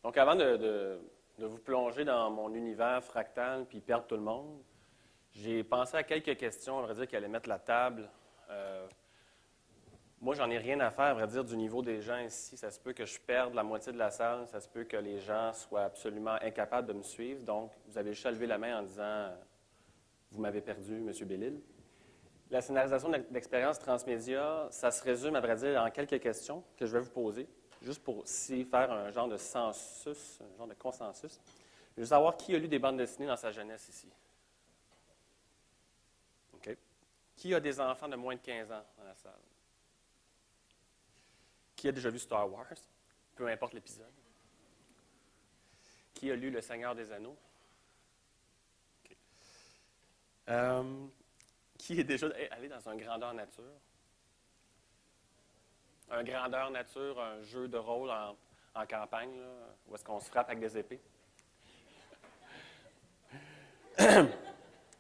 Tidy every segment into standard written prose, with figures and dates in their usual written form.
Donc, avant de vous plonger dans mon univers fractal puis perdre tout le monde, j'ai pensé à quelques questions, à vrai dire, qui allaient mettre la table. Moi, j'en ai rien à faire, à vrai dire, du niveau des gens ici. Ça se peut que je perde la moitié de la salle, ça se peut que les gens soient absolument incapables de me suivre. Donc, vous avez juste à lever la main en disant « Vous m'avez perdu, M. Bellil ». La scénarisation d'expérience transmédia, ça se résume, à vrai dire, en quelques questions que je vais vous poser, juste pour aussi faire un genre de census, un genre de consensus. Je veux savoir qui a lu des bandes dessinées dans sa jeunesse ici. OK. Qui a des enfants de moins de 15 ans dans la salle? Qui a déjà vu Star Wars? Peu importe l'épisode. Qui a lu Le Seigneur des Anneaux? OK. Qui est déjà allé dans un grandeur nature? Un grandeur nature, un jeu de rôle en campagne, là, où est-ce qu'on se frappe avec des épées?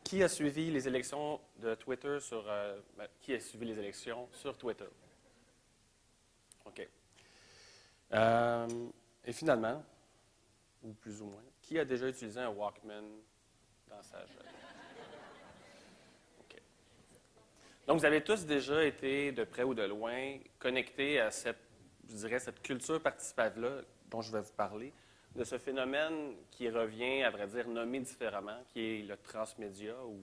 Qui a suivi les élections de Twitter sur... qui a suivi les élections sur Twitter? OK. Et finalement, ou plus ou moins, qui a déjà utilisé un Walkman dans sa jeunesse? OK. Donc, vous avez tous déjà été, de près ou de loin, connectés à cette, je dirais, cette culture participative-là dont je vais vous parler, de ce phénomène qui revient, à vrai dire, nommé différemment, qui est le transmédia, où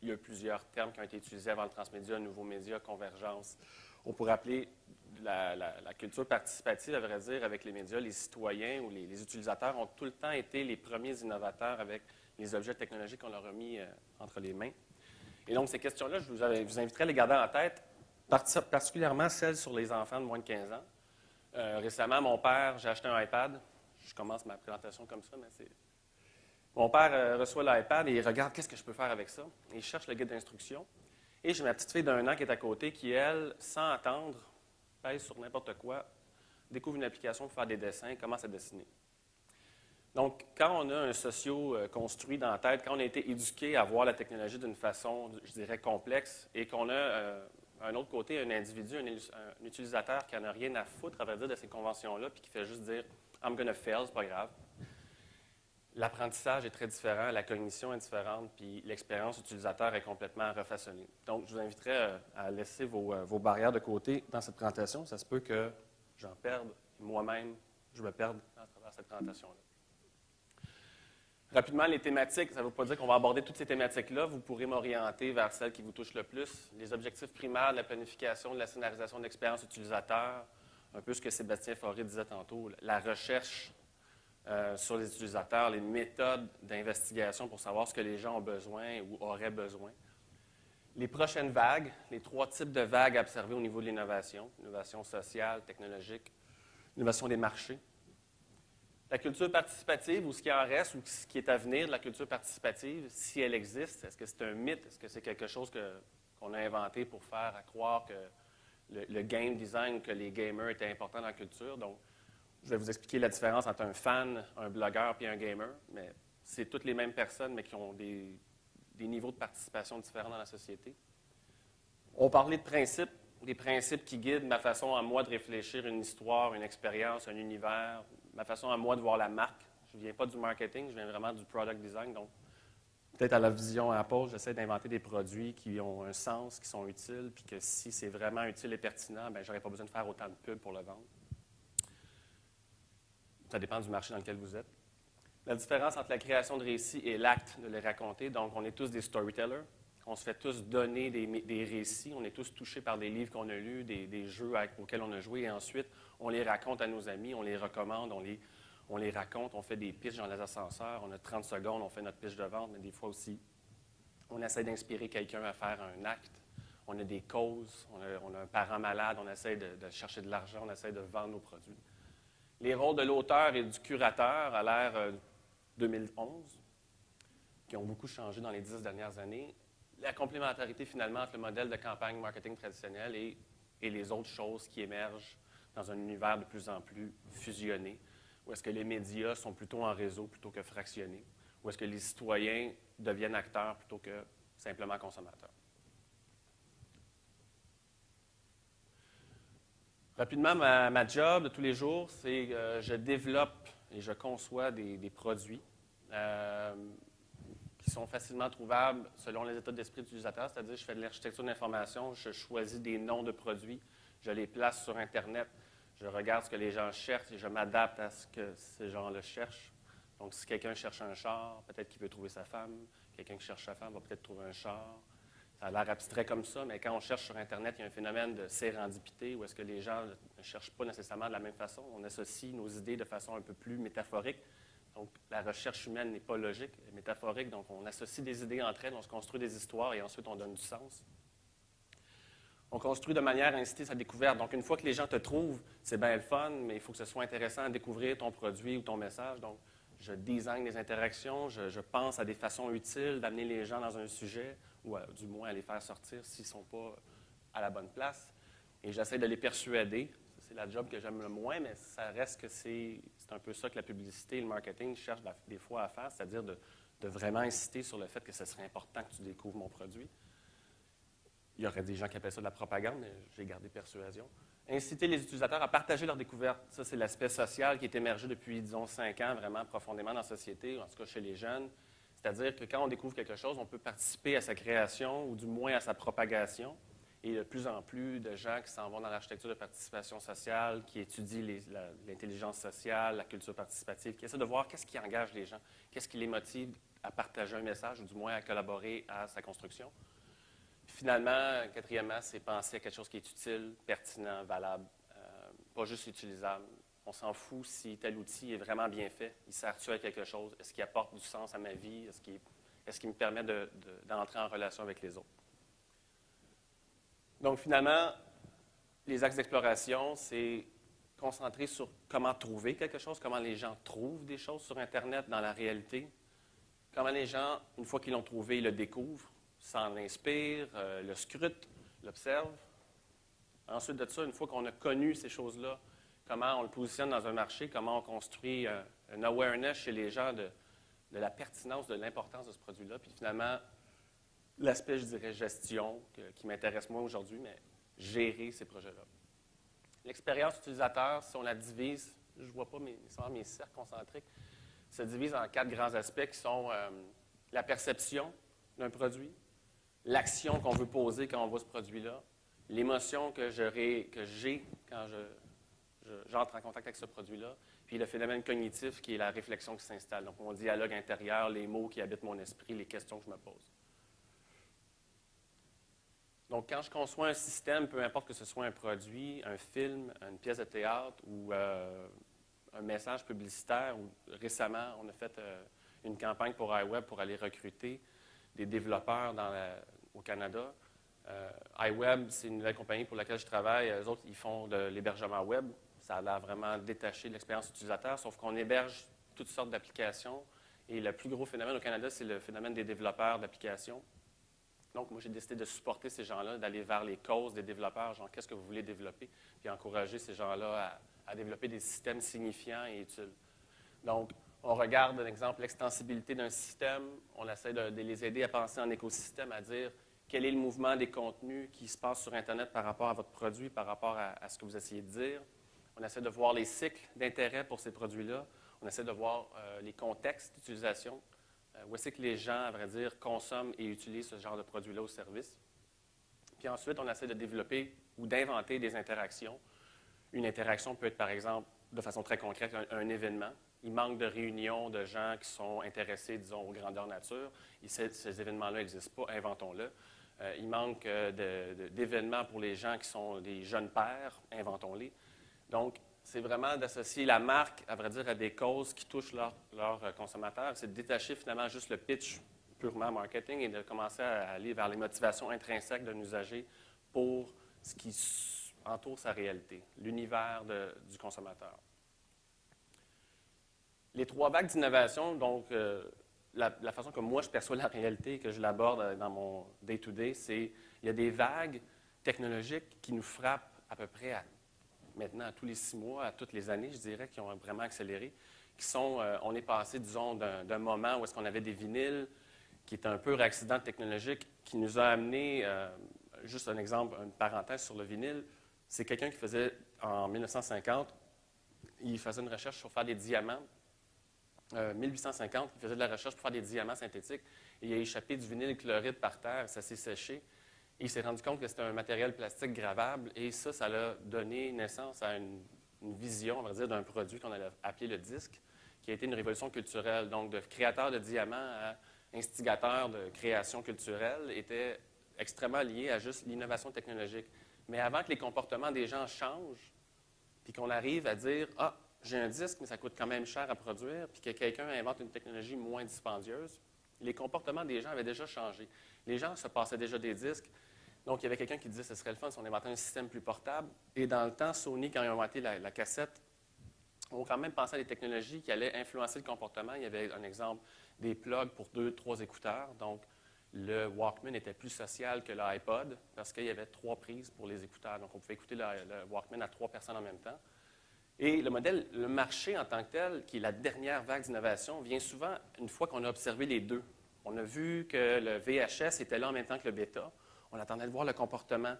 il y a plusieurs termes qui ont été utilisés avant le transmédia, nouveaux médias, convergence. On pourrait appeler la culture participative, à vrai dire, avec les médias, les citoyens ou les utilisateurs ont tout le temps été les premiers innovateurs avec les objets technologiques qu'on leur a mis entre les mains. Et donc, ces questions-là, je vous inviterai à les garder en tête, particulièrement celles sur les enfants de moins de 15 ans. Récemment, mon père, j'ai acheté un iPad. Je commence ma présentation comme ça, mais c'est... Mon père reçoit l'iPad et il regarde qu'est-ce que je peux faire avec ça. Et il cherche le guide d'instruction. Et j'ai ma petite fille d'1 an qui est à côté qui, elle, sans attendre, pèse sur n'importe quoi, découvre une application pour faire des dessins et commence à dessiner. Donc, quand on a un socio construit dans la tête, quand on a été éduqué à voir la technologie d'une façon, je dirais, complexe, et qu'on a, d'un autre côté, un individu, un utilisateur qui n'en a rien à foutre, à vrai dire, de ces conventions-là, puis qui fait juste dire « I'm gonna fail, c'est pas grave », l'apprentissage est très différent, la cognition est différente, puis l'expérience utilisateur est complètement refaçonnée. Donc, je vous inviterai à laisser vos barrières de côté dans cette présentation. Ça se peut que j'en perde, moi-même, je me perde à travers cette présentation-là. Rapidement, les thématiques, ça ne veut pas dire qu'on va aborder toutes ces thématiques-là. Vous pourrez m'orienter vers celles qui vous touchent le plus. Les objectifs primaires de la planification, de la scénarisation de l'expérience utilisateur, un peu ce que Sébastien Fauré disait tantôt, la recherche sur les utilisateurs, les méthodes d'investigation pour savoir ce que les gens ont besoin ou auraient besoin. Les prochaines vagues, les 3 types de vagues à observer au niveau de l'innovation, l'innovation sociale, technologique, l'innovation des marchés. La culture participative, ou ce qui en reste, ou ce qui est à venir de la culture participative, si elle existe, est-ce que c'est un mythe? Est-ce que c'est quelque chose qu'on a inventé pour faire à croire que le game design, que les gamers étaient importants dans la culture? Donc, je vais vous expliquer la différence entre un fan, un blogueur et un gamer, mais c'est toutes les mêmes personnes, mais qui ont des niveaux de participation différents dans la société. On parlait de principes, des principes qui guident ma façon à moi de réfléchir une histoire, une expérience, un univers, ma façon à moi de voir la marque. Je ne viens pas du marketing, je viens vraiment du product design. Donc, peut-être à la vision Apple, j'essaie d'inventer des produits qui ont un sens, qui sont utiles, puis que si c'est vraiment utile et pertinent, bien, je n'aurais pas besoin de faire autant de pubs pour le vendre. Ça dépend du marché dans lequel vous êtes. La différence entre la création de récits et l'acte de les raconter. Donc, on est tous des storytellers. On se fait tous donner des récits. On est tous touchés par des livres qu'on a lus, des jeux auxquels on a joué. Et ensuite, on les raconte à nos amis, on les recommande, on les raconte. On fait des pitchs dans les ascenseurs. On a 30 secondes, on fait notre pitch de vente. Mais des fois aussi, on essaie d'inspirer quelqu'un à faire un acte. On a des causes. On a un parent malade. On essaie de chercher de l'argent. On essaie de vendre nos produits. Les rôles de l'auteur et du curateur à l'ère 2011, qui ont beaucoup changé dans les 10 dernières années. La complémentarité, finalement, entre le modèle de campagne marketing traditionnel et les autres choses qui émergent dans un univers de plus en plus fusionné, où est-ce que les médias sont plutôt en réseau plutôt que fractionnés, où est-ce que les citoyens deviennent acteurs plutôt que simplement consommateurs. Rapidement, ma job de tous les jours, c'est que je développe et je conçois des produits qui sont facilement trouvables selon les états d'esprit de l'utilisateur, c'est-à-dire je fais de l'architecture d'information, je choisis des noms de produits, je les place sur Internet, je regarde ce que les gens cherchent et je m'adapte à ce que ces gens-là cherchent. Donc, si quelqu'un cherche un char, peut-être qu'il veut trouver sa femme. Quelqu'un qui cherche sa femme va peut-être trouver un char. Ça a l'air abstrait comme ça, mais quand on cherche sur Internet, il y a un phénomène de sérendipité où est-ce que les gens ne cherchent pas nécessairement de la même façon. On associe nos idées de façon un peu plus métaphorique. Donc, la recherche humaine n'est pas logique, elle est métaphorique. Donc, on associe des idées entre elles, on se construit des histoires et ensuite on donne du sens. On construit de manière à inciter sa découverte. Donc, une fois que les gens te trouvent, c'est bien le fun, mais il faut que ce soit intéressant à découvrir ton produit ou ton message. Donc, je design des interactions, je pense à des façons utiles d'amener les gens dans un sujet ou du moins à les faire sortir s'ils ne sont pas à la bonne place. Et j'essaie de les persuader. C'est la job que j'aime le moins, mais ça reste que c'est un peu ça que la publicité et le marketing cherchent des fois à faire, c'est-à-dire de vraiment insister sur le fait que ce serait important que tu découvres mon produit. Il y aurait des gens qui appellent ça de la propagande, mais j'ai gardé persuasion. Inciter les utilisateurs à partager leurs découvertes. Ça, c'est l'aspect social qui est émergé depuis, disons, 5 ans, vraiment profondément dans la société, en tout cas chez les jeunes. C'est-à-dire que quand on découvre quelque chose, on peut participer à sa création ou du moins à sa propagation. Et il y a de plus en plus de gens qui s'en vont dans l'architecture de participation sociale, qui étudient l'intelligence sociale, la culture participative, qui essaient de voir qu'est-ce qui engage les gens, qu'est-ce qui les motive à partager un message ou du moins à collaborer à sa construction. Finalement, quatrièmement, c'est penser à quelque chose qui est utile, pertinent, valable, pas juste utilisable. On s'en fout si tel outil est vraiment bien fait. Il sert-tu à quelque chose? Est-ce qu'il apporte du sens à ma vie? Est-ce qu'il me permet d'entrer en relation avec les autres? Donc, finalement, les axes d'exploration, c'est concentrer sur comment trouver quelque chose, comment les gens trouvent des choses sur Internet dans la réalité, comment les gens, une fois qu'ils l'ont trouvé, le découvrent, s'en inspirent, le scrutent, l'observent. Ensuite de ça, une fois qu'on a connu ces choses-là, comment on le positionne dans un marché, comment on construit un awareness chez les gens de la pertinence, de l'importance de ce produit-là. Puis finalement, l'aspect, je dirais, gestion, qui m'intéresse moins aujourd'hui, mais gérer ces projets-là. L'expérience utilisateur, si on la divise, je ne vois pas mes cercles concentriques, se divise en 4 grands aspects qui sont la perception d'un produit, l'action qu'on veut poser quand on voit ce produit-là, l'émotion que j'ai quand j'entre en contact avec ce produit-là, puis le phénomène cognitif qui est la réflexion qui s'installe. Donc, mon dialogue intérieur, les mots qui habitent mon esprit, les questions que je me pose. Donc, quand je conçois un système, peu importe que ce soit un produit, un film, une pièce de théâtre ou un message publicitaire, ou récemment, on a fait une campagne pour iWeb pour aller recruter des développeurs au Canada. iWeb, c'est une nouvelle compagnie pour laquelle je travaille. Eux autres, ils font de l'hébergement web. Ça a l'air vraiment détaché de l'expérience utilisateur, sauf qu'on héberge toutes sortes d'applications. Et le plus gros phénomène au Canada, c'est le phénomène des développeurs d'applications. Donc, moi, j'ai décidé de supporter ces gens-là, d'aller vers les causes des développeurs, genre qu'est-ce que vous voulez développer, puis encourager ces gens-là à développer des systèmes signifiants et utiles. Donc, on regarde, par exemple, l'extensibilité d'un système, on essaie de les aider à penser en écosystème, à dire quel est le mouvement des contenus qui se passe sur Internet par rapport à votre produit, par rapport à ce que vous essayez de dire. On essaie de voir les cycles d'intérêt pour ces produits-là. On essaie de voir les contextes d'utilisation. Où est-ce que les gens, à vrai dire, consomment et utilisent ce genre de produits-là ou services. Puis ensuite, on essaie de développer ou d'inventer des interactions. Une interaction peut être, par exemple, de façon très concrète, un événement. Il manque de réunions de gens qui sont intéressés, disons, aux grandeurs nature. Et ces événements-là n'existent pas, inventons-le. Il manque d'événements pour les gens qui sont des jeunes pères, inventons-les. Donc, c'est vraiment d'associer la marque, à vrai dire, à des causes qui touchent leurs consommateurs. C'est de détacher finalement juste le pitch purement marketing et de commencer à aller vers les motivations intrinsèques d'un usager pour ce qui entoure sa réalité, l'univers du consommateur. Les 3 vagues d'innovation, donc la façon que moi je perçois la réalité et que je l'aborde dans mon day-to-day, c'est il y a des vagues technologiques qui nous frappent à peu près maintenant à tous les 6 mois, à toutes les années, je dirais, qui ont vraiment accéléré, qui sont, on est passé, disons, d'un moment où est-ce qu'on avait des vinyles, qui était un peu accident technologique, qui nous a amené, juste un exemple, une parenthèse sur le vinyle, C'est quelqu'un qui faisait, en 1950, il faisait une recherche sur faire des diamants. 1850, il faisait de la recherche pour faire des diamants synthétiques. Et il a échappé du vinyle-chloride par terre, ça s'est séché. Et il s'est rendu compte que c'était un matériel plastique gravable. Et ça l'a donné naissance à une vision, on va dire, d'un produit qu'on allait appeler le disque, qui a été une révolution culturelle. Donc, de créateur de diamants à instigateur de création culturelle était extrêmement lié à juste l'innovation technologique. Mais avant que les comportements des gens changent, puis qu'on arrive à dire « Ah, j'ai un disque, mais ça coûte quand même cher à produire », puis que quelqu'un invente une technologie moins dispendieuse, les comportements des gens avaient déjà changé. Les gens se passaient déjà des disques. Donc, il y avait quelqu'un qui disait que ce serait le fun si on inventait un système plus portable. Et dans le temps, Sony, quand ils ont inventé la cassette, ont quand même pensé à des technologies qui allaient influencer le comportement. Il y avait un exemple des plugs pour 2, 3 écouteurs. Donc, le Walkman était plus social que l'iPod parce qu'il y avait 3 prises pour les écouteurs. Donc, on pouvait écouter le Walkman à 3 personnes en même temps. Et le marché en tant que tel, qui est la dernière vague d'innovation, vient souvent une fois qu'on a observé les deux. On a vu que le VHS était là en même temps que le bêta. On attendait de voir le comportement.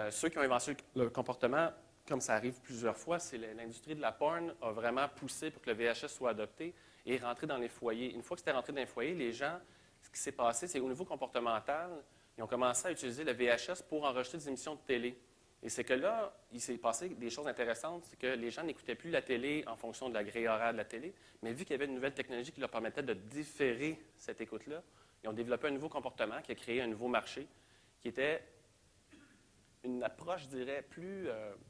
Ceux qui ont inventé le comportement, comme ça arrive plusieurs fois, c'est l'industrie de la porn a vraiment poussé pour que le VHS soit adopté et rentré dans les foyers. Une fois que c'était rentré dans les foyers, les gens, ce qui s'est passé, c'est qu'au niveau comportemental, ils ont commencé à utiliser le VHS pour enregistrer des émissions de télé. Et c'est que là, il s'est passé des choses intéressantes, c'est que les gens n'écoutaient plus la télé en fonction de la grille horaire de la télé, mais vu qu'il y avait une nouvelle technologie qui leur permettait de différer cette écoute-là, ils ont développé un nouveau comportement qui a créé un nouveau marché, qui était une approche, je dirais, plus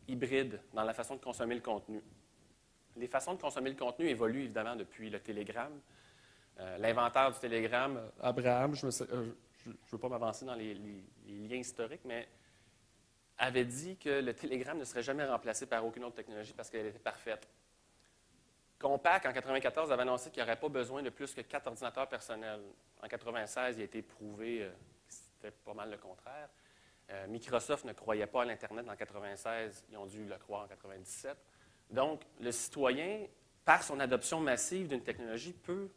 hybride dans la façon de consommer le contenu. Les façons de consommer le contenu évoluent évidemment depuis le télégramme. L'inventeur du télégramme, Abraham, je ne veux pas m'avancer dans les liens historiques, mais avait dit que le télégramme ne serait jamais remplacé par aucune autre technologie parce qu'elle était parfaite. Compaq, en 1994, avait annoncé qu'il n'y aurait pas besoin de plus que 4 ordinateurs personnels. En 1996, il a été prouvé que c'était pas mal le contraire. Microsoft ne croyait pas à l'Internet en 1996, ils ont dû le croire en 1997. Donc, le citoyen, par son adoption massive d'une technologie, peut,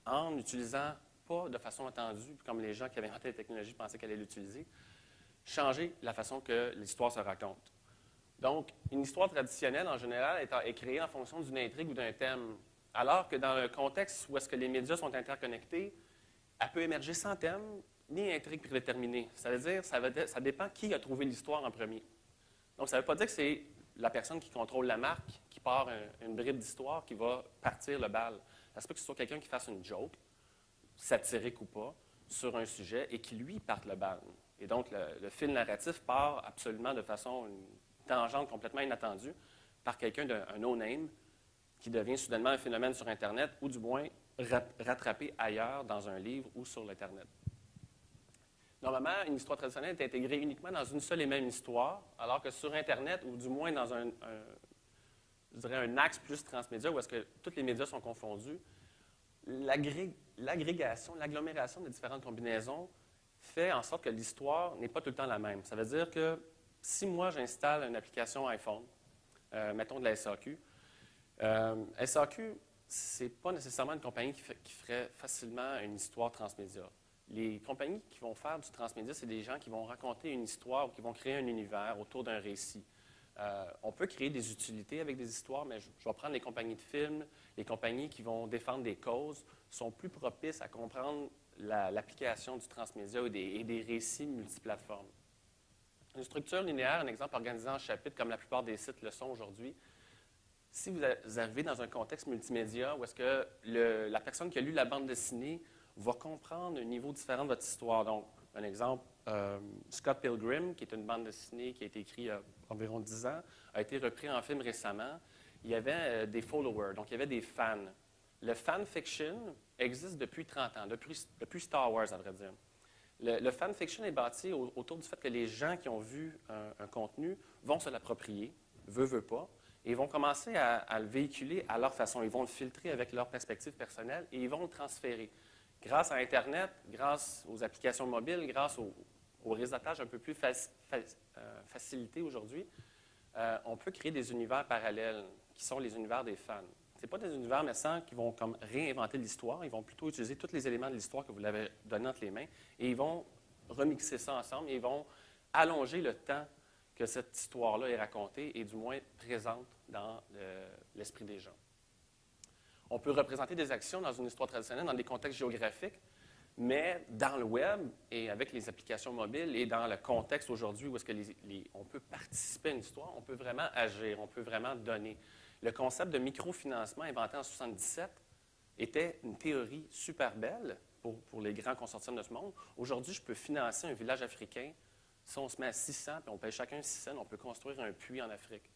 en n'utilisant pas de façon attendue, comme les gens qui avaient inventé la technologie pensaient qu'elle allait l'utiliser, changer la façon que l'histoire se raconte. Donc, une histoire traditionnelle, en général, est créée en fonction d'une intrigue ou d'un thème, alors que dans le contexte où est-ce que les médias sont interconnectés, elle peut émerger sans thème ni intrigue prédéterminée. Ça veut dire ça dépend qui a trouvé l'histoire en premier. Donc, ça ne veut pas dire que c'est la personne qui contrôle la marque qui part une bribe d'histoire qui va partir le bal. Ça se peut que ce soit quelqu'un qui fasse une joke, satirique ou pas, sur un sujet et qui, lui, parte le bal. Et donc, le fil narratif part absolument de façon une tangente complètement inattendue par quelqu'un d'un no-name qui devient soudainement un phénomène sur Internet ou du moins rattrapé ailleurs dans un livre ou sur l'Internet. Normalement, une histoire traditionnelle est intégrée uniquement dans une seule et même histoire, alors que sur Internet, ou du moins dans je dirais un axe plus transmédia, où est-ce que tous les médias sont confondus, l'agrégation, l'agglomération de différentes combinaisons fait en sorte que l'histoire n'est pas tout le temps la même. Ça veut dire que si moi, j'installe une application iPhone, mettons de la SAQ, SAQ, ce n'est pas nécessairement une compagnie qui ferait facilement une histoire transmédia. Les compagnies qui vont faire du transmédia, c'est des gens qui vont raconter une histoire ou qui vont créer un univers autour d'un récit. On peut créer des utilités avec des histoires, mais je vais prendre les compagnies de films, les compagnies qui vont défendre des causes, sont plus propices à comprendre l'application du transmédia et des récits multiplateformes. Une structure linéaire, un exemple organisé en chapitres, comme la plupart des sites le sont aujourd'hui, si vous arrivez dans un contexte multimédia où est-ce que la personne qui a lu la bande dessinée va comprendre un niveau différent de votre histoire. Donc, un exemple, Scott Pilgrim, qui est une bande dessinée qui a été écrite il y a environ 10 ans, a été repris en film récemment. Il y avait des followers, donc il y avait des fans. Le fanfiction existe depuis 30 ans, depuis Star Wars, à vrai dire. Le fanfiction est bâti autour du fait que les gens qui ont vu un contenu vont se l'approprier, veut pas, et ils vont commencer à le véhiculer à leur façon. Ils vont le filtrer avec leur perspective personnelle et ils vont le transférer. Grâce à Internet, grâce aux applications mobiles, grâce au réseautage un peu plus facilité aujourd'hui, on peut créer des univers parallèles qui sont les univers des fans. Ce pas des univers naissants qui vont comme réinventer l'histoire, ils vont plutôt utiliser tous les éléments de l'histoire que vous l'avez donné entre les mains et ils vont remixer ça ensemble et ils vont allonger le temps que cette histoire-là est racontée et du moins présente dans l'esprit des gens. On peut représenter des actions dans une histoire traditionnelle, dans des contextes géographiques, mais dans le web et avec les applications mobiles et dans le contexte aujourd'hui où est-ce que on peut participer à une histoire, on peut vraiment agir, on peut vraiment donner. Le concept de microfinancement inventé en 1977 était une théorie super belle pour les grands consortiums de ce monde. Aujourd'hui, je peux financer un village africain. Si on se met à 600 puis on paye chacun 6 cents, on peut construire un puits en Afrique,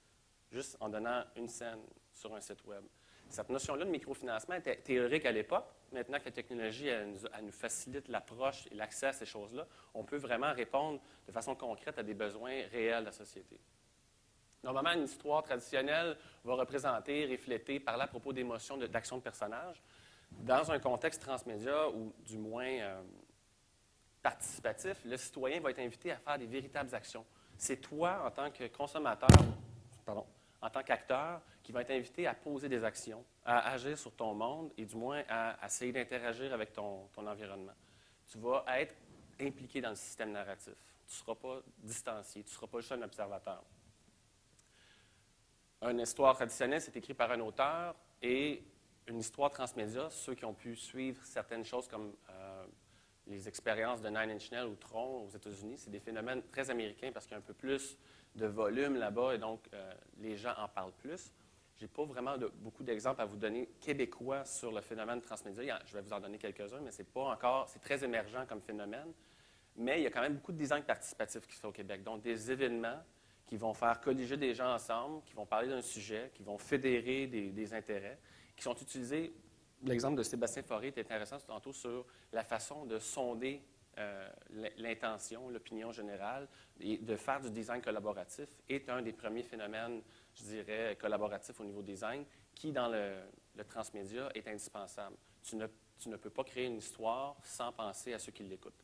juste en donnant 1 cent sur un site web. Cette notion-là de microfinancement était théorique à l'époque. Maintenant que la technologie elle nous facilite l'approche et l'accès à ces choses-là, on peut vraiment répondre de façon concrète à des besoins réels de la société. Normalement, une histoire traditionnelle va représenter, refléter, parler à propos d'émotions, d'actions de personnages. Dans un contexte transmédia ou du moins participatif, le citoyen va être invité à faire des véritables actions. C'est toi, en tant que consommateur, en tant qu'acteur, qui va être invité à poser des actions, à agir sur ton monde et du moins à essayer d'interagir avec ton environnement. Tu vas être impliqué dans le système narratif. Tu ne seras pas distancié, tu ne seras pas juste un observateur. Une histoire traditionnelle, c'est écrit par un auteur et une histoire transmédia, ceux qui ont pu suivre certaines choses comme les expériences de Nine Inch Nails ou Tron aux États-Unis, c'est des phénomènes très américains parce qu'il y a un peu plus de volume là-bas et donc les gens en parlent plus. Je n'ai pas vraiment beaucoup d'exemples à vous donner québécois sur le phénomène transmédia. Je vais vous en donner quelques-uns, mais c'est très émergent comme phénomène. Mais il y a quand même beaucoup de design participatif qui se fait au Québec. Donc, des événements qui vont faire colliger des gens ensemble, qui vont parler d'un sujet, qui vont fédérer des intérêts, qui sont utilisés. L'exemple de Sébastien Fauré est intéressant tantôt sur la façon de sonder l'intention, l'opinion générale, et de faire du design collaboratif est un des premiers phénomènes, je dirais, collaboratifs au niveau design, qui, dans le transmédia, est indispensable. Tu ne peux pas créer une histoire sans penser à ceux qui l'écoutent.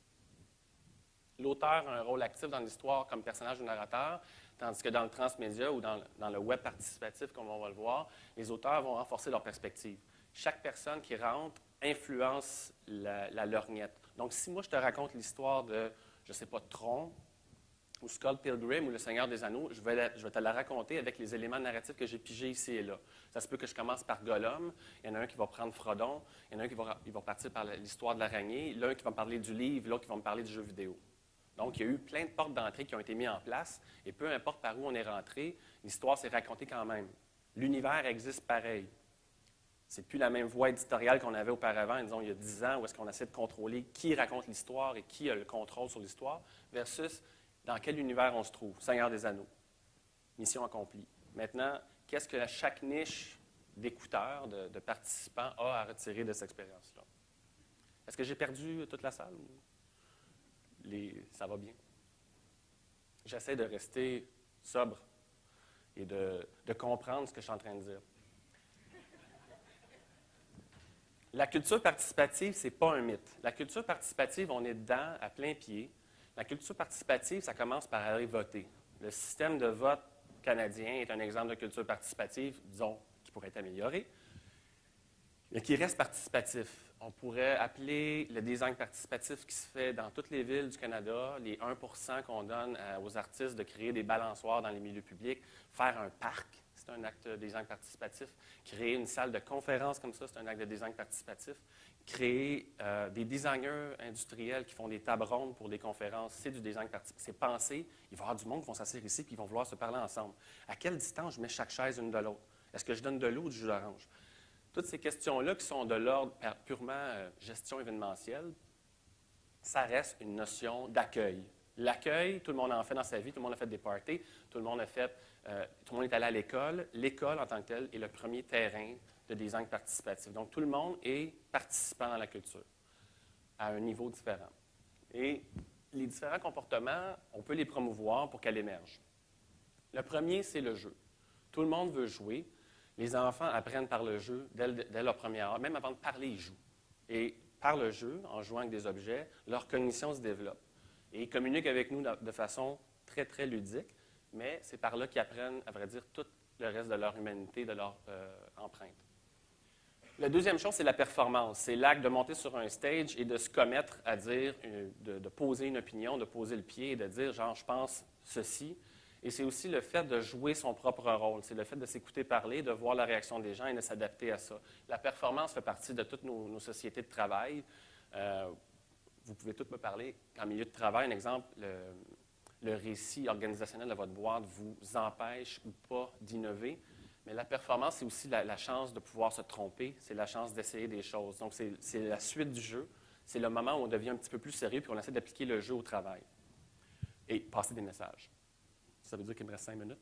L'auteur a un rôle actif dans l'histoire comme personnage ou narrateur, tandis que dans le transmédia ou dans le web participatif, comme on va le voir, les auteurs vont renforcer leur perspective. Chaque personne qui rentre influence la lorgnette. Donc, si moi, je te raconte l'histoire de, je ne sais pas, Tron, ou Scott Pilgrim, ou Le Seigneur des Anneaux, je vais te la raconter avec les éléments narratifs que j'ai pigés ici et là. Ça se peut que je commence par Gollum, il y en a un qui va prendre Frodon, il y en a un qui va partir par l'histoire de l'araignée, l'un qui va me parler du livre, l'autre qui va me parler du jeu vidéo. Donc, il y a eu plein de portes d'entrée qui ont été mises en place, et peu importe par où on est rentré, l'histoire s'est racontée quand même. L'univers existe pareil. C'est plus la même voie éditoriale qu'on avait auparavant, disons, il y a 10 ans, où est-ce qu'on essaie de contrôler qui raconte l'histoire et qui a le contrôle sur l'histoire, versus dans quel univers on se trouve. Seigneur des Anneaux. Mission accomplie. Maintenant, qu'est-ce que chaque niche d'écouteurs, de participants a à retirer de cette expérience-là? Est-ce que j'ai perdu toute la salle? Ça va bien. J'essaie de rester sobre et de comprendre ce que je suis en train de dire. La culture participative, ce n'est pas un mythe. La culture participative, on est dedans à plein pied. La culture participative, ça commence par aller voter. Le système de vote canadien est un exemple de culture participative, disons, qui pourrait être amélioré, mais qui reste participatif. On pourrait appeler le design participatif qui se fait dans toutes les villes du Canada, les 1 % qu'on donne aux artistes de créer des balançoires dans les milieux publics, faire un parc, c'est un acte de design participatif, créer une salle de conférence comme ça, c'est un acte de design participatif, créer des designers industriels qui font des tables rondes pour des conférences, c'est du design participatif. C'est penser, il va y avoir du monde qui vont s'asseoir ici puis ils vont vouloir se parler ensemble. À quelle distance je mets chaque chaise une de l'autre? Est-ce que je donne de l'eau ou du jus d'orange? Toutes ces questions-là qui sont de l'ordre purement gestion événementielle, ça reste une notion d'accueil. L'accueil, tout le monde en fait dans sa vie, tout le monde a fait des parties, tout le monde est allé à l'école. L'école, en tant que telle, est le premier terrain de design participatif. Donc, tout le monde est participant dans la culture, à un niveau différent. Et les différents comportements, on peut les promouvoir pour qu'elles émergent. Le premier, c'est le jeu. Tout le monde veut jouer. Les enfants apprennent par le jeu dès leur première heure. Même avant de parler, ils jouent. Et par le jeu, en jouant avec des objets, leur cognition se développe. Et ils communiquent avec nous de façon très, très ludique, mais c'est par là qu'ils apprennent, à vrai dire, tout le reste de leur humanité, de leur empreinte. La deuxième chose, c'est la performance. C'est l'acte de monter sur un stage et de se commettre à dire, de poser une opinion, de poser le pied et de dire, genre, je pense ceci. Et c'est aussi le fait de jouer son propre rôle. C'est le fait de s'écouter parler, de voir la réaction des gens et de s'adapter à ça. La performance fait partie de toutes nos sociétés de travail. Vous pouvez toutes me parler en milieu de travail. Un exemple, le récit organisationnel de votre boîte vous empêche ou pas d'innover. Mais la performance, c'est aussi la chance de pouvoir se tromper. C'est la chance d'essayer des choses. Donc, c'est la suite du jeu. C'est le moment où on devient un petit peu plus sérieux puis on essaie d'appliquer le jeu au travail. Et passer des messages. Ça veut dire qu'il me reste 5 minutes.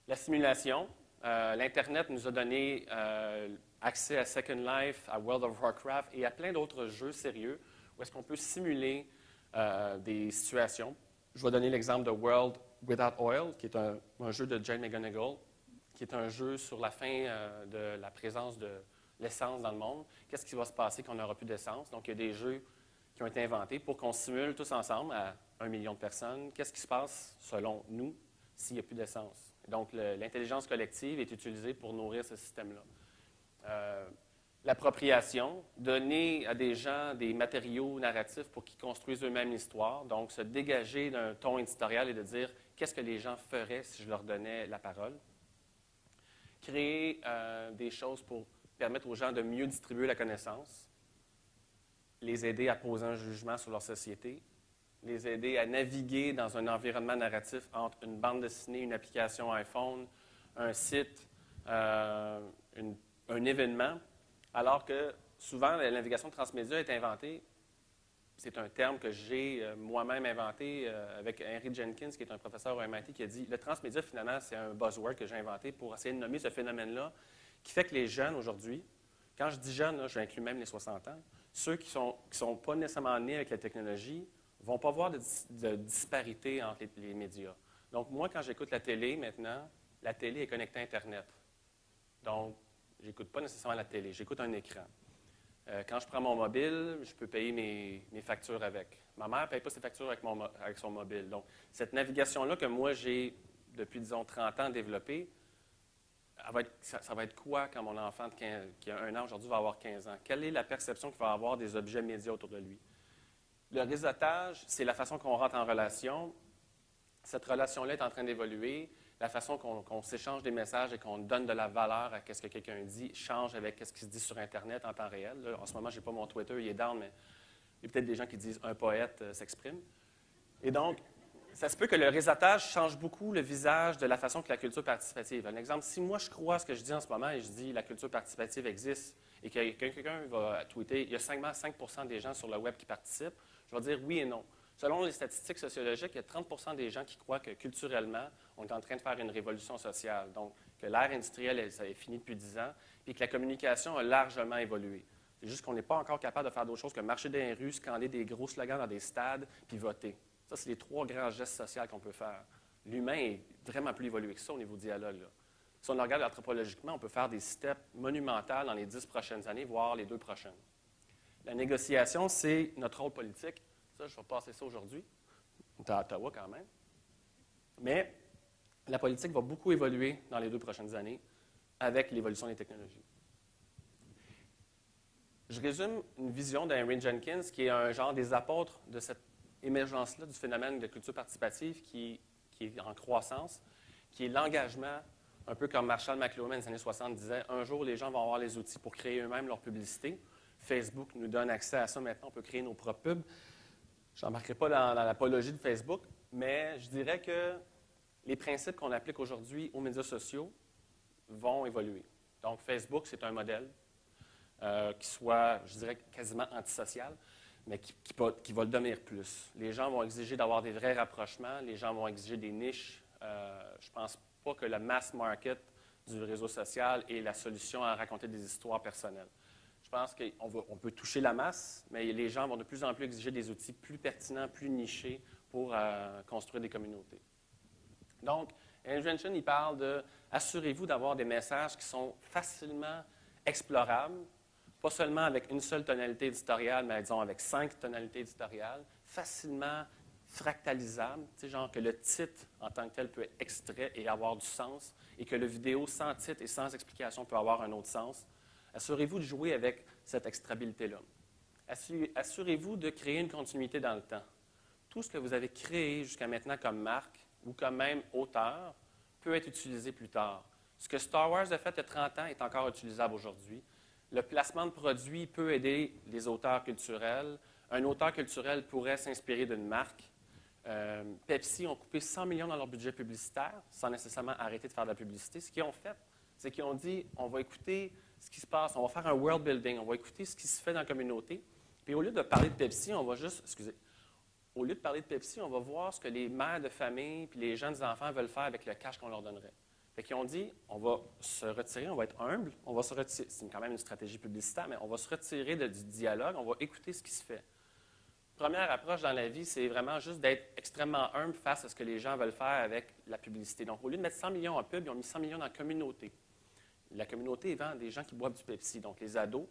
La simulation. L'Internet nous a donné accès à Second Life, à World of Warcraft et à plein d'autres jeux sérieux où est-ce qu'on peut simuler des situations. Je vais donner l'exemple de World Without Oil, qui est un jeu de Jane McGonigal, qui est un jeu sur la fin de la présence de l'essence dans le monde. Qu'est-ce qui va se passer quand on n'aura plus d'essence? Donc, il y a des jeux qui ont été inventés pour qu'on simule tous ensemble à 1 million de personnes. Qu'est-ce qui se passe, selon nous, s'il n'y a plus d'essence? Donc, l'intelligence collective est utilisée pour nourrir ce système-là. L'appropriation, donner à des gens des matériaux narratifs pour qu'ils construisent eux-mêmes l'histoire. Donc, se dégager d'un ton éditorial et de dire qu'est-ce que les gens feraient si je leur donnais la parole. Créer des choses pour permettre aux gens de mieux distribuer la connaissance. Les aider à poser un jugement sur leur société. Les aider à naviguer dans un environnement narratif entre une bande dessinée, une application iPhone, un site, un événement. Alors que souvent, la navigation transmédia est inventée. C'est un terme que j'ai moi-même inventé avec Henry Jenkins, qui est un professeur au MIT, qui a dit le transmédia, finalement, c'est un buzzword que j'ai inventé pour essayer de nommer ce phénomène-là, qui fait que les jeunes aujourd'hui, quand je dis jeunes, là, j'inclus même les 60 ans, ceux qui ne sont pas nécessairement nés avec la technologie ne vont pas voir de disparité entre les médias. Donc, moi, quand j'écoute la télé maintenant, la télé est connectée à Internet. Donc, je n'écoute pas nécessairement la télé, j'écoute un écran. Quand je prends mon mobile, je peux payer mes factures avec. Ma mère ne paye pas ses factures avec son mobile. Donc, cette navigation-là que moi, j'ai, depuis, disons, 30 ans développée, ça va être quoi quand mon enfant qui a 1 an aujourd'hui va avoir 15 ans? Quelle est la perception qu'il va avoir des objets médias autour de lui? Le réseautage, c'est la façon qu'on rentre en relation. Cette relation-là est en train d'évoluer. La façon qu'on s'échange des messages et qu'on donne de la valeur à ce que quelqu'un dit change avec ce qui se dit sur Internet en temps réel. Là, en ce moment, je n'ai pas mon Twitter, il est down, mais il y a peut-être des gens qui disent « un poète s'exprime ». Et donc, ça se peut que le réseautage change beaucoup le visage de la façon que la culture participative. Un exemple, si moi je crois à ce que je dis en ce moment et je dis « la culture participative existe » et que quelqu'un va tweeter « il y a seulement 5% des gens sur le web qui participent », je vais dire oui et non. Selon les statistiques sociologiques, il y a 30% des gens qui croient que culturellement, on est en train de faire une révolution sociale. Donc, que l'ère industrielle, ça est fini depuis 10 ans, puis que la communication a largement évolué. C'est juste qu'on n'est pas encore capable de faire d'autres choses que marcher dans les rues, scander des gros slogans dans des stades, puis voter. Ça, c'est les 3 grands gestes sociaux qu'on peut faire. L'humain est vraiment plus évolué que ça au niveau du dialogue, là. Si on regarde anthropologiquement, on peut faire des steps monumentaux dans les 10 prochaines années, voire les 2 prochaines. La négociation, c'est notre rôle politique. Ça, je vais passer ça aujourd'hui. On est à Ottawa quand même. Mais la politique va beaucoup évoluer dans les 2 prochaines années avec l'évolution des technologies. Je résume une vision d'Henry Jenkins qui est un genre des apôtres de cette émergence-là du phénomène de culture participative qui est en croissance, qui est l'engagement, un peu comme Marshall McLuhan dans les années 60 disait, un jour les gens vont avoir les outils pour créer eux-mêmes leur publicité. Facebook nous donne accès à ça maintenant, on peut créer nos propres pubs. Je n'embarquerai pas dans l'apologie de Facebook, mais je dirais que les principes qu'on applique aujourd'hui aux médias sociaux vont évoluer. Donc, Facebook, c'est un modèle qui soit, je dirais, quasiment antisocial, mais qui va le devenir plus. Les gens vont exiger d'avoir des vrais rapprochements, les gens vont exiger des niches. Je ne pense pas que le mass market du réseau social est la solution à raconter des histoires personnelles. Je pense qu'on peut toucher la masse, mais les gens vont de plus en plus exiger des outils plus pertinents, plus nichés pour construire des communautés. Donc, Henry Jenkins, il parle de « assurez-vous d'avoir des messages qui sont facilement explorables, pas seulement avec une seule tonalité éditoriale, mais disons avec 5 tonalités éditoriales, facilement fractalisables, genre que le titre en tant que tel peut être extrait et avoir du sens, et que le vidéo sans titre et sans explication peut avoir un autre sens. Assurez-vous de jouer avec cette extrabilité-là. Assurez-vous de créer une continuité dans le temps. tout ce que vous avez créé jusqu'à maintenant comme marque ou comme même auteur peut être utilisé plus tard. Ce que Star Wars a fait il y a 30 ans est encore utilisable aujourd'hui. Le placement de produits peut aider les auteurs culturels. Un auteur culturel pourrait s'inspirer d'une marque. Pepsi ont coupé 100 millions dans leur budget publicitaire sans nécessairement arrêter de faire de la publicité. Ce qu'ils ont fait, c'est qu'ils ont dit, on va écouter ce qui se passe, on va faire un world building, on va écouter ce qui se fait dans la communauté. Puis au lieu de parler de Pepsi, on va juste, au lieu de parler de Pepsi, on va voir ce que les mères de famille puis les jeunes enfants veulent faire avec le cash qu'on leur donnerait. Fait qu'ils ont dit, on va se retirer, on va être humble, on va se retirer, c'est quand même une stratégie publicitaire, mais on va se retirer du dialogue, on va écouter ce qui se fait. Première approche dans la vie, c'est vraiment juste d'être extrêmement humble face à ce que les gens veulent faire avec la publicité. Donc, au lieu de mettre 100 millions en pub, ils ont mis 100 millions dans la communauté. La communauté vend des gens qui boivent du Pepsi, donc les ados,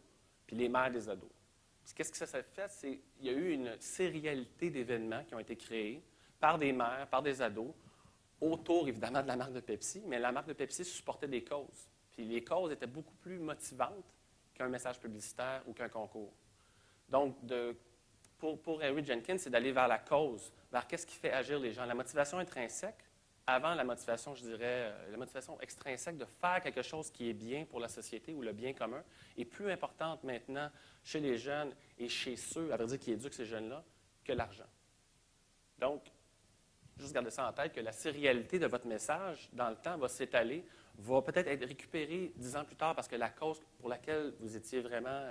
puis les mères des ados. Puis qu'est-ce que ça fait? C'est qu'il y a eu une sérialité d'événements qui ont été créés par des mères, par des ados, autour, évidemment, de la marque de Pepsi, mais la marque de Pepsi supportait des causes. Puis les causes étaient beaucoup plus motivantes qu'un message publicitaire ou qu'un concours. Donc, pour Harry Jenkins, c'est d'aller vers la cause, vers qu'est-ce qui fait agir les gens. La motivation intrinsèque, avant la motivation, je dirais, la motivation extrinsèque de faire quelque chose qui est bien pour la société ou le bien commun, est plus importante maintenant chez les jeunes et chez ceux, à vrai dire, qui éduquent ces jeunes-là, que l'argent. Donc, juste garder ça en tête, que la sérialité de votre message, dans le temps, va s'étaler, va peut-être être récupérée 10 ans plus tard parce que la cause pour laquelle vous étiez vraiment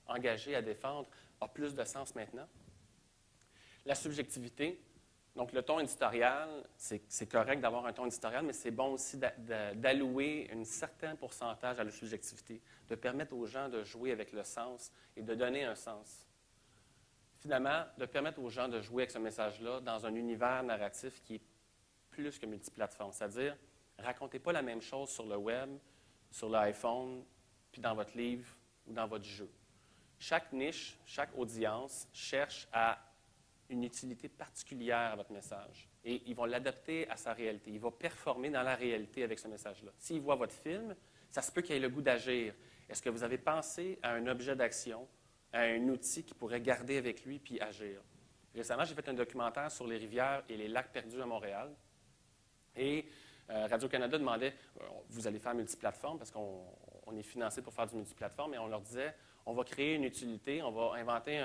engagé à défendre a plus de sens maintenant. La subjectivité, donc le ton éditorial, c'est correct d'avoir un ton éditorial, mais c'est bon aussi d'allouer un certain pourcentage à la subjectivité, de permettre aux gens de jouer avec le sens et de donner un sens. Finalement, de permettre aux gens de jouer avec ce message-là dans un univers narratif qui est plus que multiplateforme. C'est-à-dire, racontez pas la même chose sur le web, sur l'iPhone, puis dans votre livre ou dans votre jeu. Chaque niche, chaque audience cherche à une utilité particulière à votre message. Et ils vont l'adapter à sa réalité. Il va performer dans la réalité avec ce message-là. S'il voit votre film, ça se peut qu'il ait le goût d'agir. Est-ce que vous avez pensé à un objet d'action, à un outil qu'il pourrait garder avec lui puis agir? Récemment, j'ai fait un documentaire sur les rivières et les lacs perdus à Montréal. Et Radio-Canada demandait, vous allez faire multiplateforme parce qu'on est financé pour faire du multiplateforme, et on leur disait, on va créer une utilité, on va inventer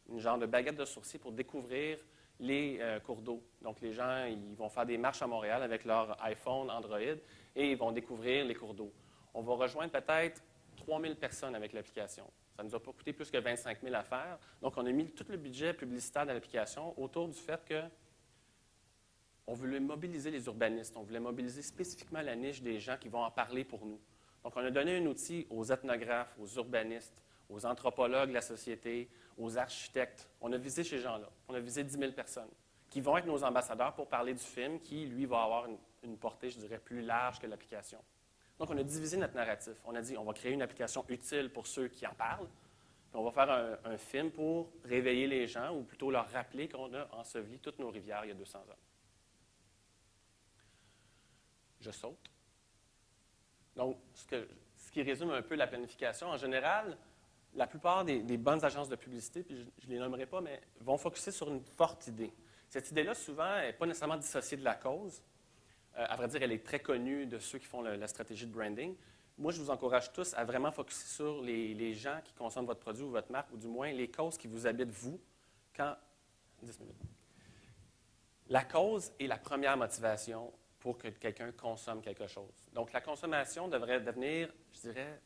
une genre de baguette de sourcier pour découvrir les cours d'eau. Donc, les gens, ils vont faire des marches à Montréal avec leur iPhone, Android, et ils vont découvrir les cours d'eau. On va rejoindre peut-être 3000 personnes avec l'application. Ça ne nous a pas coûté plus que 25 000 à faire. Donc, on a mis tout le budget publicitaire de l'application autour du fait que on voulait mobiliser les urbanistes. On voulait mobiliser spécifiquement la niche des gens qui vont en parler pour nous. Donc, on a donné un outil aux ethnographes, aux urbanistes, aux anthropologues de la société, aux architectes. On a visé ces gens-là. On a visé 10 000 personnes qui vont être nos ambassadeurs pour parler du film qui, lui, va avoir une portée, je dirais, plus large que l'application. Donc, on a divisé notre narratif. On a dit, on va créer une application utile pour ceux qui en parlent, puis on va faire un film pour réveiller les gens, ou plutôt leur rappeler qu'on a enseveli toutes nos rivières il y a 200 ans. Je saute. Donc, ce qui résume un peu la planification, en général, la plupart des bonnes agences de publicité, puis je ne les nommerai pas, mais vont focuser sur une forte idée. Cette idée-là, souvent, n'est pas nécessairement dissociée de la cause. À vrai dire, elle est très connue de ceux qui font la stratégie de branding. Moi, je vous encourage tous à vraiment focuser sur les gens qui consomment votre produit ou votre marque, ou du moins les causes qui vous habitent, vous, quand... 10 minutes. La cause est la première motivation pour que quelqu'un consomme quelque chose. Donc, la consommation devrait devenir, je dirais,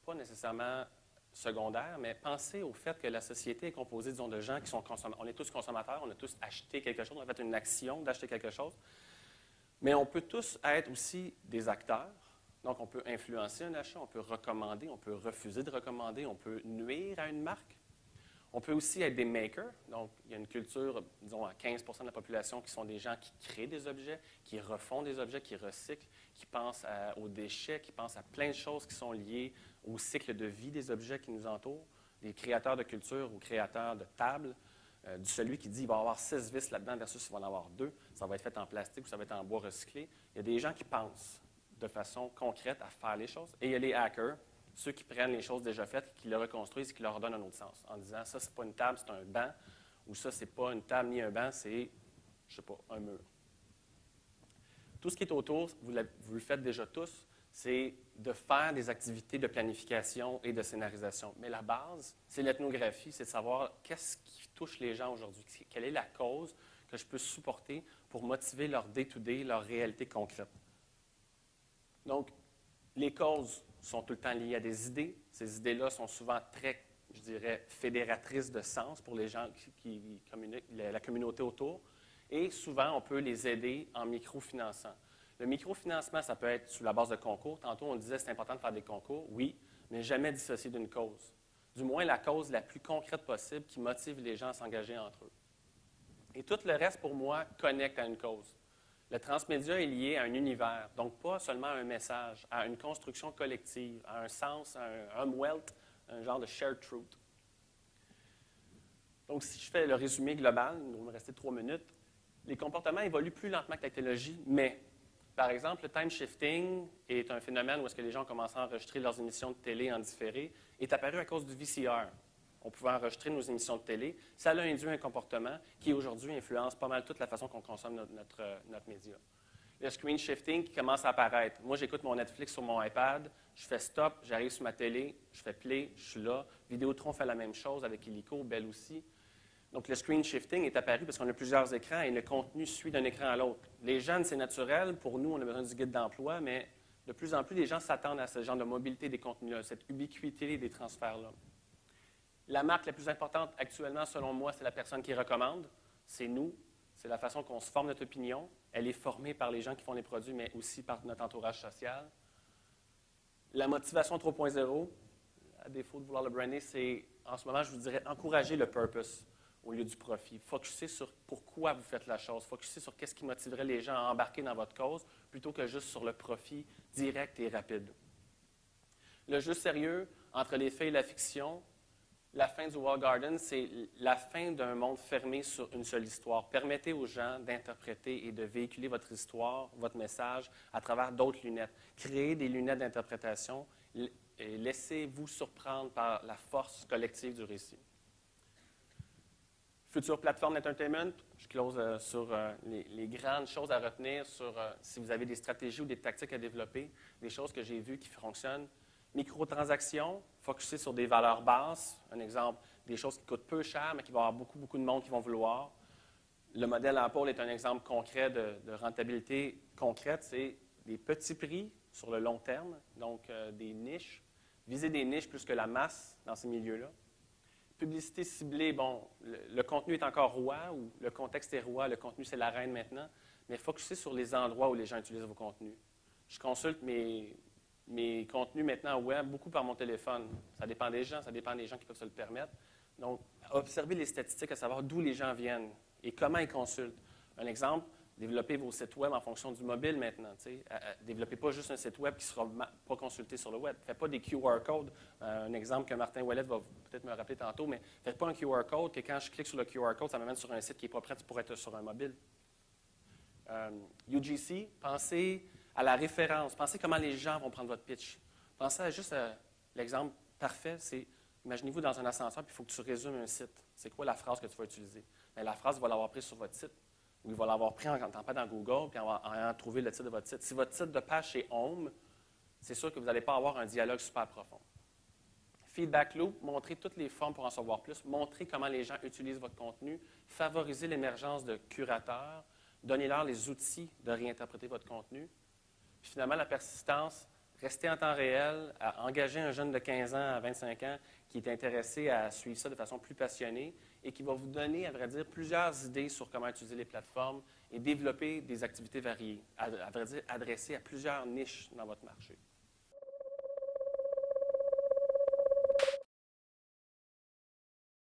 pas nécessairement secondaire, mais pensez au fait que la société est composée, disons, de gens qui sont consommateurs. On est tous consommateurs, on a tous acheté quelque chose, on a fait une action d'acheter quelque chose. Mais on peut tous être aussi des acteurs. Donc, on peut influencer un achat, on peut recommander, on peut refuser de recommander, on peut nuire à une marque. On peut aussi être des makers. Donc, il y a une culture, disons, à 15 % de la population qui sont des gens qui créent des objets, qui refont des objets, qui recyclent, qui pensent aux déchets, qui pensent à plein de choses qui sont liées au cycle de vie des objets qui nous entourent. Des créateurs de culture ou créateurs de tables. Celui qui dit qu'il va y avoir 6 vis là-dedans versus il va en avoir 2. Ça va être fait en plastique ou ça va être en bois recyclé. Il y a des gens qui pensent de façon concrète à faire les choses. Et il y a les hackers, ceux qui prennent les choses déjà faites, qui les reconstruisent et qui leur donnent un autre sens, en disant ça, c'est pas une table, c'est un banc, ou ça, c'est pas une table ni un banc, c'est, je sais pas, un mur. Tout ce qui est autour, vous le faites déjà tous, c'est de faire des activités de planification et de scénarisation. Mais la base, c'est l'ethnographie, c'est de savoir qu'est-ce qui touche les gens aujourd'hui, quelle est la cause que je peux supporter pour motiver leur day-to-day, leur réalité concrète. Donc, les causes sont tout le temps liées à des idées. Ces idées-là sont souvent très, je dirais, fédératrices de sens pour les gens qui communiquent, la communauté autour. Et souvent, on peut les aider en microfinançant. Le microfinancement, ça peut être sous la base de concours. Tantôt, on disait que c'est important de faire des concours. Oui, mais jamais dissocié d'une cause. Du moins, la cause la plus concrète possible qui motive les gens à s'engager entre eux. Et tout le reste, pour moi, connecte à une cause. Le transmédia est lié à un univers, donc pas seulement à un message, à une construction collective, à un sens, à un wealth, un genre de shared truth. Donc, si je fais le résumé global, il va me rester 3 minutes, les comportements évoluent plus lentement que la technologie, mais, par exemple, le time shifting est un phénomène où est-ce que les gens ont commencé à enregistrer leurs émissions de télé en différé, est apparu à cause du VCR. On pouvait enregistrer nos émissions de télé. Ça a induit un comportement qui, aujourd'hui, influence pas mal toute la façon qu'on consomme notre média. Le screen shifting qui commence à apparaître. Moi, j'écoute mon Netflix sur mon iPad, je fais stop, j'arrive sur ma télé, je fais play, je suis là. Vidéotron fait la même chose avec Illico, Bell aussi. Donc, le screen shifting est apparu parce qu'on a plusieurs écrans et le contenu suit d'un écran à l'autre. Les jeunes, c'est naturel. Pour nous, on a besoin du guide d'emploi, mais de plus en plus, les gens s'attendent à ce genre de mobilité des contenus-là, cette ubiquité des transferts-là. La marque la plus importante actuellement, selon moi, c'est la personne qui recommande. C'est nous. C'est la façon qu'on se forme notre opinion. Elle est formée par les gens qui font les produits, mais aussi par notre entourage social. La motivation 3.0, à défaut de vouloir le brander, c'est, en ce moment, je vous dirais, encourager le purpose au lieu du profit. Focuser sur pourquoi vous faites la chose. Focuser sur qu'est-ce qui motiverait les gens à embarquer dans votre cause, plutôt que juste sur le profit direct et rapide. Le jeu sérieux entre les faits et la fiction. La fin du Walled Garden, c'est la fin d'un monde fermé sur une seule histoire. Permettez aux gens d'interpréter et de véhiculer votre histoire, votre message, à travers d'autres lunettes. Créez des lunettes d'interprétation et laissez-vous surprendre par la force collective du récit. Future plateforme d'entertainment, je close sur les grandes choses à retenir, sur si vous avez des stratégies ou des tactiques à développer, des choses que j'ai vues qui fonctionnent. Microtransactions, focuser sur des valeurs basses. Un exemple, des choses qui coûtent peu cher, mais qui vont avoir beaucoup, beaucoup de monde qui vont vouloir. Le modèle Apple est un exemple concret de rentabilité concrète. C'est des petits prix sur le long terme, donc des niches. Viser des niches plus que la masse dans ces milieux-là. Publicité ciblée, bon, le contenu est encore roi, ou le contexte est roi, le contenu c'est la reine maintenant, mais focuser sur les endroits où les gens utilisent vos contenus. Je consulte mes contenus maintenant web, beaucoup par mon téléphone. Ça dépend des gens qui peuvent se le permettre. Donc, observez les statistiques, à savoir d'où les gens viennent et comment ils consultent. Un exemple, développez vos sites web en fonction du mobile maintenant. Développez pas juste un site web qui ne sera pas consulté sur le web. Faites pas des QR codes. Un exemple que Martin Ouellet va peut-être me rappeler tantôt, mais faites pas un QR code que quand je clique sur le QR code, ça m'amène sur un site qui n'est pas prêt pour être sur un mobile. UGC, pensez à la référence. Pensez comment les gens vont prendre votre pitch. Pensez à juste l'exemple parfait, c'est, imaginez-vous dans un ascenseur, puis il faut que tu résumes un site. C'est quoi la phrase que tu vas utiliser? Bien, la phrase, il va l'avoir prise sur votre site, ou il va l'avoir pris en tapant dans Google, puis en ayant trouvé le titre de votre site. Si votre titre de page est Home, c'est sûr que vous n'allez pas avoir un dialogue super profond. Feedback loop, montrez toutes les formes pour en savoir plus, montrez comment les gens utilisent votre contenu, favorisez l'émergence de curateurs, donnez-leur les outils de réinterpréter votre contenu. Puis finalement, la persistance, rester en temps réel, à engager un jeune de 15 ans à 25 ans qui est intéressé à suivre ça de façon plus passionnée et qui va vous donner, à vrai dire, plusieurs idées sur comment utiliser les plateformes et développer des activités variées, à vrai dire, adressées à plusieurs niches dans votre marché.